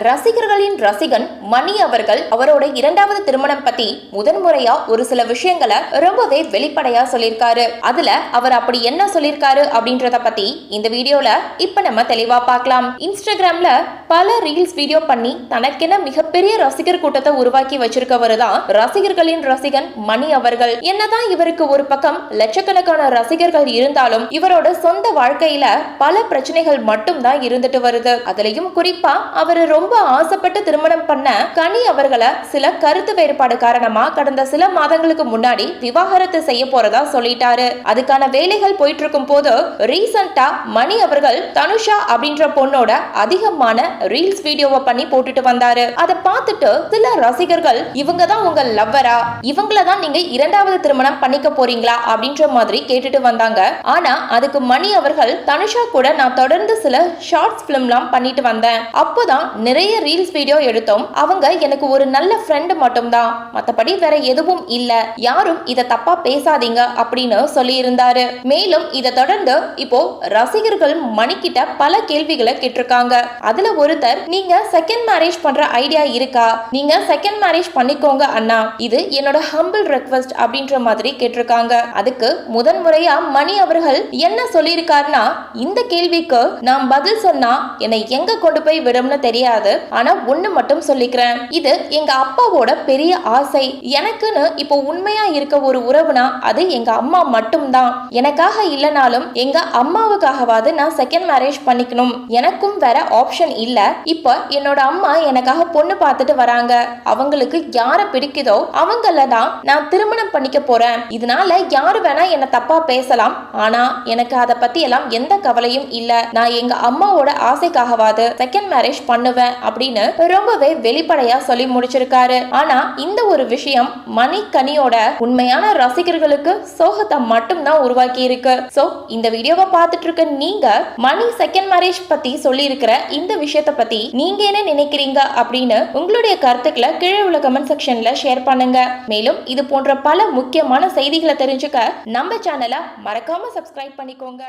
ரசிகர்களின் ரசிகன் மணி அவர்கள் அவரோட இரண்டாவது திருமணம் பத்தி முதன்முறையா ஒரு சில விஷயங்களை ரொம்பவே வெளிப்படையா சொல்லியிருக்காரு. அதுல அவர் அப்படி என்ன சொல்லியிருக்காரு அப்படின்றத பத்தி இந்த வீடியோல இப்ப நம்ம தெளிவா பார்க்கலாம். இன்ஸ்டாகிராம்ல பல ரீல்ஸ் வீடியோ பண்ணி தனக்கென மிகப்பெரிய ரசிகர் கூட்டத்தை உருவாக்கி வச்சிருக்கவர் தான் ரசிகர்களின் ரசிகன் மணி அவர்கள். என்னதான் இவருக்கு ஒரு பக்கம் லட்சக்கணக்கான ரசிகர்கள் இருந்தாலும் இவரோட சொந்த வாழ்க்கையில பல பிரச்சனைகள் மட்டும் தான் இருந்துட்டு வருது. அதுலயும் குறிப்பா அவர் ரொம்ப ஆசைப்பட்டு திருமணம் பண்ண கனி அவர்களை சில கருத்து வேறுபாடு காரணமா கடந்த சில மாதங்களுக்கு முன்னாடி விவாகரத்து செய்ய போறதா சொல்லிட்டாரு. அதுக்கான வேலைகள் போயிட்டு இருக்கும் போது ரீசெண்டா மணி அவர்கள் தனுஷா அப்படின்ற பொண்ணோட அதிகமான ரீல்ஸ் வீடியோவை பண்ணி போட்டுட்டு வந்தாரு. அதை பார்த்துட்டு சில ரசிகர்கள் இவங்க தான் உங்க லவ்வரா, இவங்கள தான் நீங்க இரண்டாவது திருமணம் பண்ணிக்க போறீங்களா அப்படின்ற மாதிரி கேட்டுட்டு வந்தாங்க. ஆனா அதுக்கு மணி அவர்கள் தனுஷா கூட நான் தொடர்ந்து சில ஷார்ட்ஸ் பிலிம்லாம் பண்ணிட்டு வந்தேன், அப்போதான் நிறைய ரீல்ஸ் வீடியோ எடுத்தோம், அவங்க எனக்கு ஒரு நல்ல ஃப்ரெண்ட் மட்டும் தான், மத்தபடி வேற எதுவும் இல்ல, யாரும் இத தப்பா பேசாதீங்க அப்படின்னு சொல்லி இருந்தாரு. மேலும் இதை தொடர்ந்து இப்போ ரசிகர்கள் மணிக்கிட்ட பல கேள்விகளை கேட்டிருக்காங்க. அதுல ஒருத்தர், நீங்க செகண்ட் மேரேஜ் பண்ற ஐடியா இருக்கா, நீங்க செகண்ட் மேரேஜ் பண்ணிக்கோங்க அண்ணா, இது என்னோட ஹம்பிள் ரெக்வெஸ்ட் அப்படின்ற மாதிரி கேட்டிருக்காங்க. அதுக்கு முதன்முறையா மணி அவர்கள் என்ன சொல்லியிருக்காருன்னா, இந்த கேள்விக்கு நான் பதில் சொன்னா என்னை எங்க கொண்டு போய் விடும்னு தெரியாது, ஆனா ஒண்ணு மட்டும் சொல்லிக்கிறேன், இது எங்க அப்பாவோட பெரிய ஆசை, எனக்குன்னு இப்போ உண்மையா இருக்க ஒரு உறவுனா அது எங்க அம்மா மட்டும்தான், எனக்காக இல்லனாலும் எங்க அம்மாவுக்காகவாது நான் செகண்ட் மேரேஜ் பண்ணிக்கணும், எனக்கும் வேற ஆப்ஷன் இல்ல, இப்போ என்னோட அம்மா எனக்காக பொண்ணு பார்த்துட்டு வராங்க, அவங்களுக்கு யார பிடிக்குதோ அவங்கள தான் நான் திருமணம் பண்ணிக்க போறேன், இதனால யாரு வேணா என்ன தப்பா பேசலாம், ஆனா எனக்கு அதை பத்தி எல்லாம் எந்த கவலையும் இல்ல, நான் எங்க அம்மாவோட ஆசைக்காகவாது செகண்ட் மேரேஜ் பண்ணுவேன் அப்படின்னு ரொம்பவே வெளிப்படையா சொல்லி முடிச்சிருக்காரு. ஆனா இந்த ஒரு விஷயம் மணி கனியோட உண்மையான ரசிகர்களுக்கு சோகத்தை மட்டும் தான் உருவாக்கி இருக்கு. சோ இந்த வீடியோவை பார்த்துட்டு இருக்க நீங்க மணி செகண்ட் மேரேஜ் பத்தி சொல்லி இருக்கிற இந்த விஷயத்தை பத்தி நீங்க என்ன நினைக்கிறீங்க அப்படின்னு உங்களுடைய கருத்துக்களை கீழே உள்ள கமெண்ட் செக்ஷன்ல ஷேர் பண்ணுங்க. மேலும் இது போன்ற பல முக்கியமான செய்திகளை தெரிஞ்சுக்க நம்ம சேனலை மறக்காம சப்ஸ்கிரைப் பண்ணிக்கோங்க.